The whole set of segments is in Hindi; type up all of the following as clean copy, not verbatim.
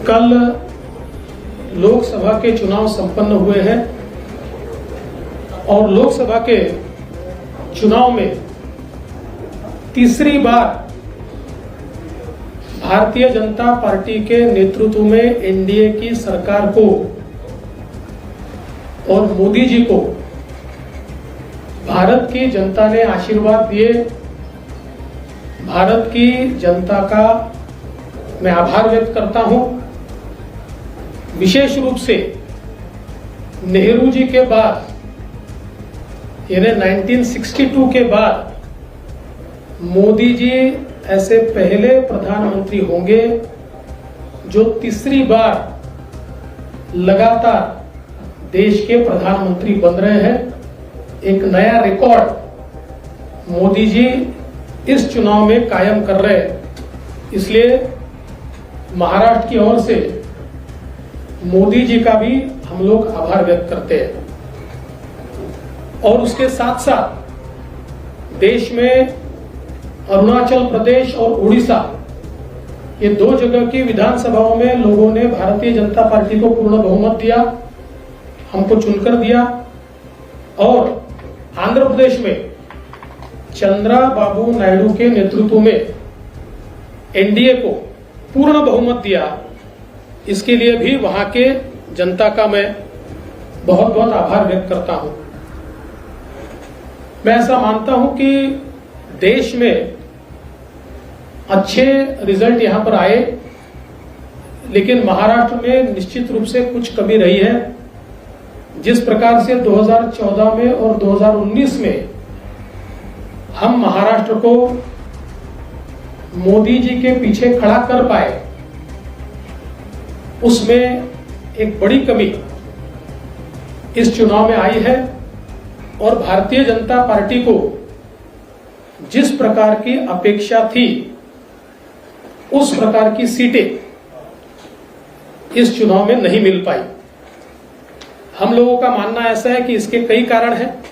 कल लोकसभा के चुनाव संपन्न हुए हैं और लोकसभा के चुनाव में तीसरी बार भारतीय जनता पार्टी के नेतृत्व में एनडीए की सरकार को और मोदी जी को भारत की जनता ने आशीर्वाद दिए। भारत की जनता का मैं आभार व्यक्त करता हूं। विशेष रूप से नेहरू जी के बाद यानी 1962 के बाद मोदी जी ऐसे पहले प्रधानमंत्री होंगे जो तीसरी बार लगातार देश के प्रधानमंत्री बन रहे हैं। एक नया रिकॉर्ड मोदी जी इस चुनाव में कायम कर रहे हैं। इसलिए महाराष्ट्र की ओर से मोदी जी का भी हम लोग आभार व्यक्त करते हैं। और उसके साथ साथ देश में अरुणाचल प्रदेश और उड़ीसा ये दो जगह की विधानसभाओं में लोगों ने भारतीय जनता पार्टी को पूर्ण बहुमत दिया, हमको चुनकर दिया। और आंध्र प्रदेश में चंद्रबाबू नायडू के नेतृत्व में एनडीए को पूर्ण बहुमत दिया। इसके लिए भी वहां के जनता का मैं बहुत बहुत आभार व्यक्त करता हूं। मैं ऐसा मानता हूं कि देश में अच्छे रिजल्ट यहां पर आए, लेकिन महाराष्ट्र में निश्चित रूप से कुछ कमी रही है। जिस प्रकार से 2014 में और 2019 में हम महाराष्ट्र को मोदी जी के पीछे खड़ा कर पाए, उसमें एक बड़ी कमी इस चुनाव में आई है। और भारतीय जनता पार्टी को जिस प्रकार की अपेक्षा थी उस प्रकार की सीटें इस चुनाव में नहीं मिल पाई। हम लोगों का मानना ऐसा है कि इसके कई कारण हैं,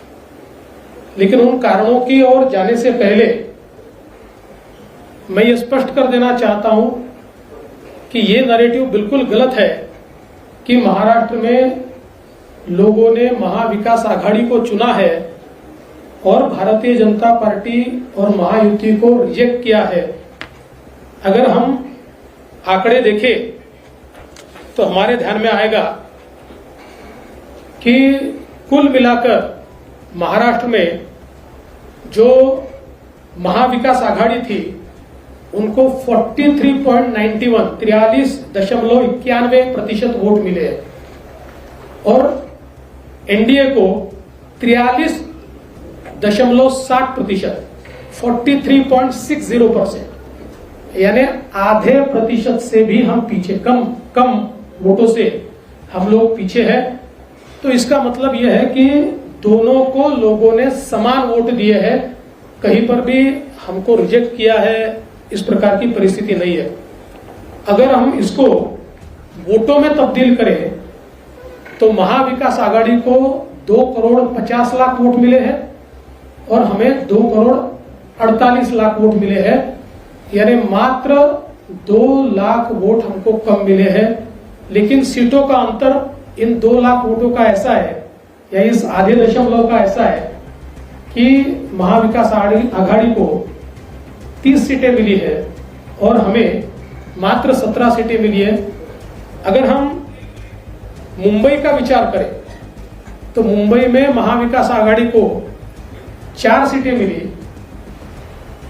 लेकिन उन कारणों की ओर जाने से पहले मैं ये स्पष्ट कर देना चाहता हूं कि ये नैरेटिव बिल्कुल गलत है कि महाराष्ट्र में लोगों ने महाविकास आघाड़ी को चुना है और भारतीय जनता पार्टी और महायुति को रिजेक्ट किया है। अगर हम आंकड़े देखें तो हमारे ध्यान में आएगा कि कुल मिलाकर महाराष्ट्र में जो महाविकास आघाड़ी थी उनको 43.91 वोट मिले हैं और एनडीए को 43.60% 43.60%, यानी आधे प्रतिशत से भी हम पीछे, कम वोटों से हम लोग पीछे हैं। तो इसका मतलब यह है कि दोनों को लोगों ने समान वोट दिए हैं, कहीं पर भी हमको रिजेक्ट किया है, इस प्रकार की परिस्थिति नहीं है। अगर हम इसको वोटों में तब्दील करें तो महाविकास आघाड़ी को 2,50,00,000 वोट मिले हैं और हमें 2,48,00,000 वोट मिले हैं, यानी मात्र 2 लाख वोट हमको कम मिले हैं। लेकिन सीटों का अंतर इन 2 लाख वोटों का ऐसा है, या इस आधे दशमलव का ऐसा है कि महाविकास आघाड़ी को 30 सीटें मिली है और हमें मात्र 17 सीटें मिली है। अगर हम मुंबई का विचार करें तो मुंबई में महाविकास आघाड़ी को 4 सीटें मिली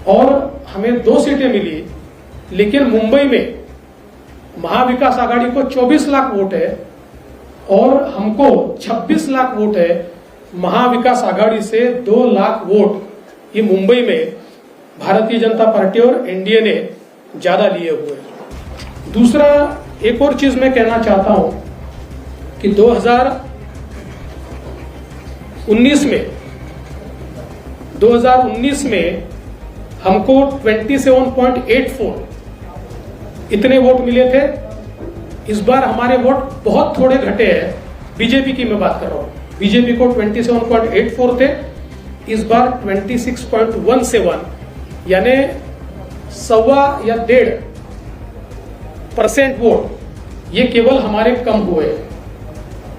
और हमें 2 सीटें मिली, लेकिन मुंबई में महाविकास आघाड़ी को 24 लाख वोट है और हमको 26 लाख वोट है। महाविकास आघाड़ी से 2 लाख वोट ये मुंबई में भारतीय जनता पार्टी और एनडीए ने ज्यादा लिए हुए। दूसरा, एक और चीज मैं कहना चाहता हूं कि 2019 में हमको 27.84 इतने वोट मिले थे। इस बार हमारे वोट बहुत थोड़े घटे हैं। बीजेपी की मैं बात कर रहा हूं, बीजेपी को 27.84 थे, इस बार 26.17, यानी 1.25 या 1.5% वोट ये केवल हमारे कम हुए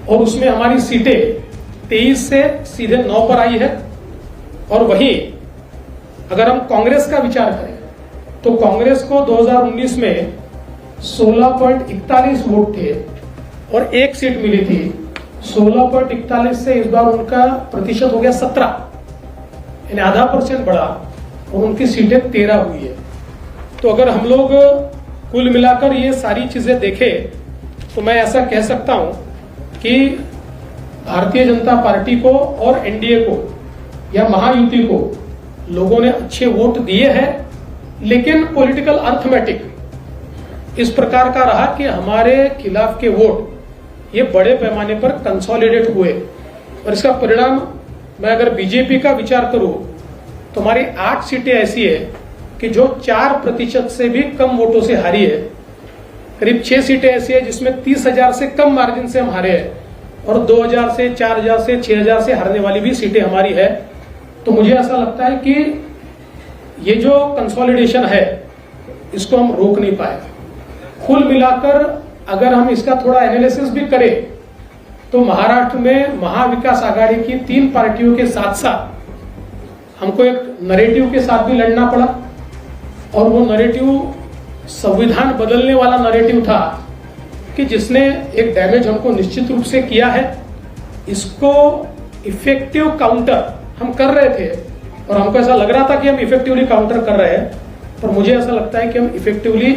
और उसमें हमारी सीटें 23 से सीधे 9 पर आई है। और वहीं अगर हम कांग्रेस का विचार करें तो कांग्रेस को 2019 में 16.41 वोट थे और एक सीट मिली थी। 16.41 से इस बार उनका प्रतिशत हो गया 17, यानी आधा % बढ़ा और उनकी सीटें 13 हुई है। तो अगर हम लोग कुल मिलाकर ये सारी चीजें देखें तो मैं ऐसा कह सकता हूं कि भारतीय जनता पार्टी को और एनडीए को या महायुति को लोगों ने अच्छे वोट दिए हैं, लेकिन पॉलिटिकल अर्थमेटिक इस प्रकार का रहा कि हमारे खिलाफ के वोट ये बड़े पैमाने पर कंसोलिडेट हुए। और इसका परिणाम मैं अगर बीजेपी का विचार करूं तो हमारी 8 सीटें ऐसी है कि जो 4% से भी कम वोटों से हारी है। करीब 6 सीटें ऐसी है जिसमें 30,000 से कम मार्जिन से हम हारे हैं और 2,000 से 4,000 से 6,000 से हारने वाली भी सीटें हमारी है। तो मुझे ऐसा लगता है कि ये जो कंसोलिडेशन है इसको हम रोक नहीं पाए। कुल मिलाकर अगर हम इसका थोड़ा एनालिसिस भी करें तो महाराष्ट्र में महाविकास आघाड़ी की 3 पार्टियों के साथ साथ हमको एक नरेटिव के साथ भी लड़ना पड़ा और वो नरेटिव संविधान बदलने वाला नरेटिव था कि जिसने एक डैमेज हमको निश्चित रूप से किया है। इसको इफेक्टिव काउंटर हम कर रहे थे और हमको ऐसा लग रहा था कि हम इफेक्टिवली काउंटर कर रहे हैं, पर मुझे ऐसा लगता है कि हम इफेक्टिवली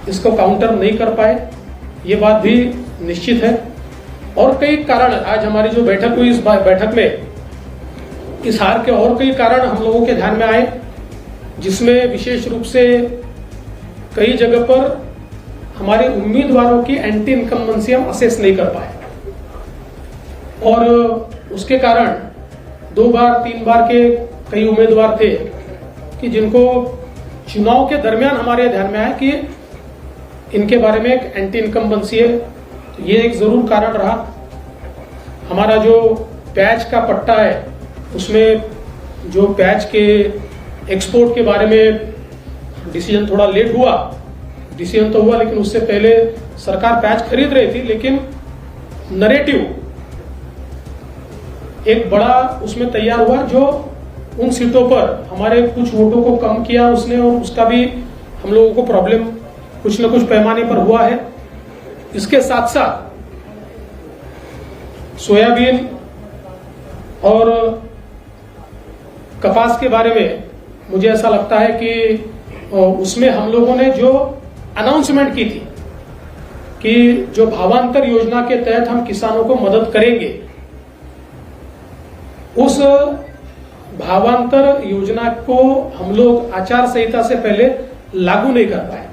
इसको काउंटर नहीं कर पाए, ये बात भी निश्चित है। और कई कारण आज हमारी जो बैठक हुई इस बैठक में इस हार के और कई कारण हम लोगों के ध्यान में आए, जिसमें विशेष रूप से कई जगह पर हमारे उम्मीदवारों की एंटी इनकम्बेंसी हम असेस नहीं कर पाए और उसके कारण 2 बार 3 बार के कई उम्मीदवार थे कि जिनको चुनाव के दरमियान हमारे ध्यान में आया कि इनके बारे में एक एंटी इनकम्बेंसी है। तो ये एक जरूर कारण रहा। हमारा जो पैच का पट्टा है उसमें जो पैच के एक्सपोर्ट के बारे में डिसीजन थोड़ा लेट हुआ, डिसीजन तो हुआ लेकिन उससे पहले सरकार पैच खरीद रही थी, लेकिन नरेटिव एक बड़ा उसमें तैयार हुआ जो उन सीटों पर हमारे कुछ वोटों को कम किया उसने और उसका भी हम लोगों को प्रॉब्लम कुछ न कुछ पैमाने पर हुआ है। इसके साथ साथ सोयाबीन और कपास के बारे में मुझे ऐसा लगता है कि उसमें हम लोगों ने जो अनाउंसमेंट की थी कि जो भावांतर योजना के तहत हम किसानों को मदद करेंगे, उस भावांतर योजना को हम लोग आचार संहिता से पहले लागू नहीं कर पाए,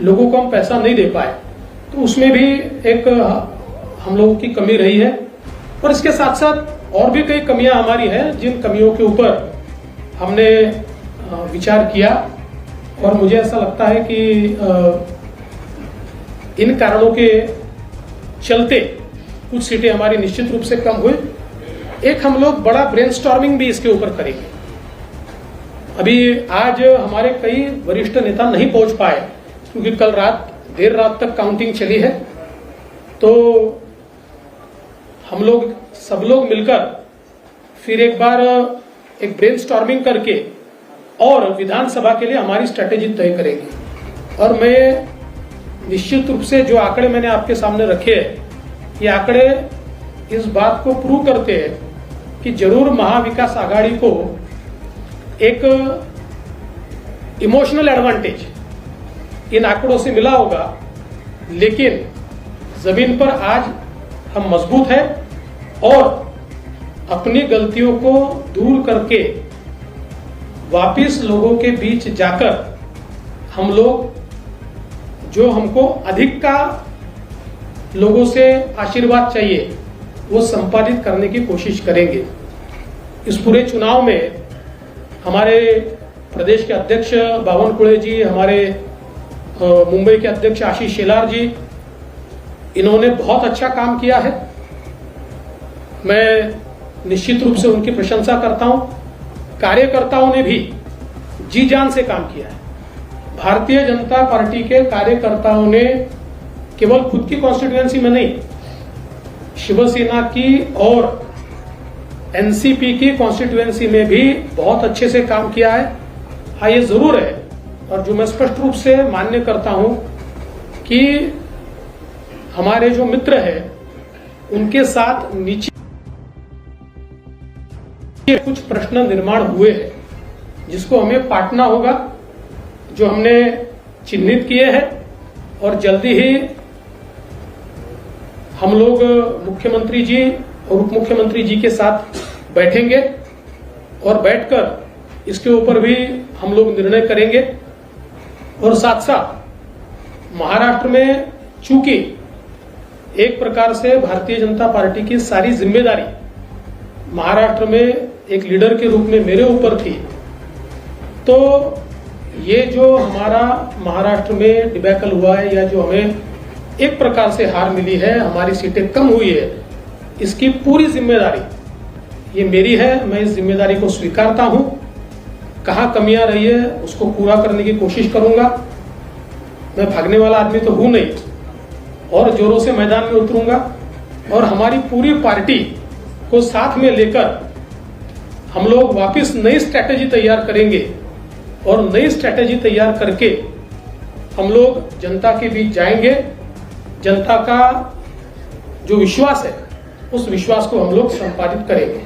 लोगों को हम पैसा नहीं दे पाए। तो उसमें भी एक हम लोगों की कमी रही है। और इसके साथ साथ और भी कई कमियां हमारी हैं जिन कमियों के ऊपर हमने विचार किया और मुझे ऐसा लगता है कि इन कारणों के चलते कुछ सीटें हमारी निश्चित रूप से कम हुई। एक हम लोग बड़ा ब्रेनस्टॉर्मिंग भी इसके ऊपर करेंगे। अभी आज हमारे कई वरिष्ठ नेता नहीं पहुंच पाए क्योंकि कल रात देर रात तक काउंटिंग चली है। तो हम लोग सब लोग मिलकर फिर एक बार एक ब्रेनस्टॉर्मिंग करके और विधानसभा के लिए हमारी स्ट्रेटेजी तय करेंगे। और मैं निश्चित रूप से जो आंकड़े मैंने आपके सामने रखे हैं, ये आंकड़े इस बात को प्रूव करते हैं कि जरूर महाविकास आघाड़ी को एक इमोशनल एडवांटेज इन आंकड़ों से मिला होगा, लेकिन जमीन पर आज हम मजबूत हैं और अपनी गलतियों को दूर करके वापिस लोगों के बीच जाकर हम लोग जो हमको अधिक का लोगों से आशीर्वाद चाहिए वो संपादित करने की कोशिश करेंगे। इस पूरे चुनाव में हमारे प्रदेश के अध्यक्ष बावनकुळे जी, हमारे मुंबई के अध्यक्ष आशीष शेलार जी, इन्होंने बहुत अच्छा काम किया है। मैं निश्चित रूप से उनकी प्रशंसा करता हूं। कार्यकर्ताओं ने भी जी जान से काम किया है। भारतीय जनता पार्टी के कार्यकर्ताओं ने केवल खुद की कॉन्स्टिट्यूएंसी में नहीं, शिवसेना की और एनसीपी की कॉन्स्टिट्यूएंसी में भी बहुत अच्छे से काम किया है। हाँ, ये जरूर है, और जो मैं स्पष्ट रूप से मान्य करता हूं कि हमारे जो मित्र हैं उनके साथ नीचे कुछ प्रश्न निर्माण हुए हैं जिसको हमें पाटना होगा, जो हमने चिन्हित किए हैं, और जल्दी ही हम लोग मुख्यमंत्री जी और उप मुख्यमंत्री जी के साथ बैठेंगे और बैठकर इसके ऊपर भी हम लोग निर्णय करेंगे। और साथ साथ महाराष्ट्र में चूंकि एक प्रकार से भारतीय जनता पार्टी की सारी जिम्मेदारी महाराष्ट्र में एक लीडर के रूप में मेरे ऊपर थी, तो ये जो हमारा महाराष्ट्र में डिबैकल हुआ है या जो हमें एक प्रकार से हार मिली है, हमारी सीटें कम हुई है, इसकी पूरी जिम्मेदारी ये मेरी है। मैं इस जिम्मेदारी को स्वीकारता हूं। कहां कमियां रही है उसको पूरा करने की कोशिश करूंगा। मैं भागने वाला आदमी तो हूं नहीं, और जोरों से मैदान में उतरूंगा और हमारी पूरी पार्टी को साथ में लेकर हम लोग वापस नई स्ट्रैटेजी तैयार करेंगे, और नई स्ट्रैटेजी तैयार करके हम लोग जनता के बीच जाएंगे। जनता का जो विश्वास है उस विश्वास को हम लोग संपादित करेंगे।